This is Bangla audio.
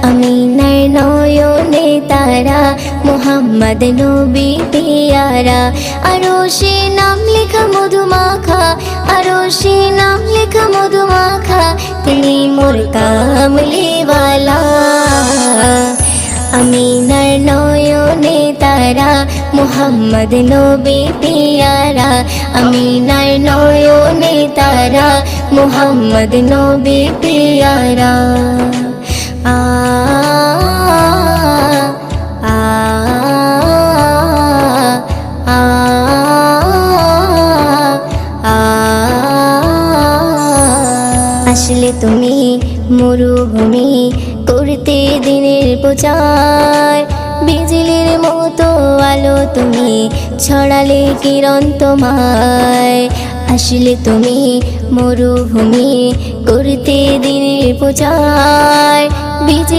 আমিনার নয়নে তারা, মুহাম্মদ নবী পিয়ারা। আরশে নাম লেখা মধুমাখা, আরশে নাম লেখা মধুমাখা, তিনি মোর কামলিওয়ালা। আমিনার নয়নে তারা, মুহাম্মদ নবী পিয়ারা। আমিনার নয়নে তারা, মুহাম্মদ নবী পিয়ারা। আ আ আ আসলে তুমি মরুভূমি করতে দিনের প্রচার, বিজলির মতো আলো তুমি ছড়ালে কিরণ তোমায়। আসলে তুমি মরুভূমি করতে দিনের প্রচার, বিজলি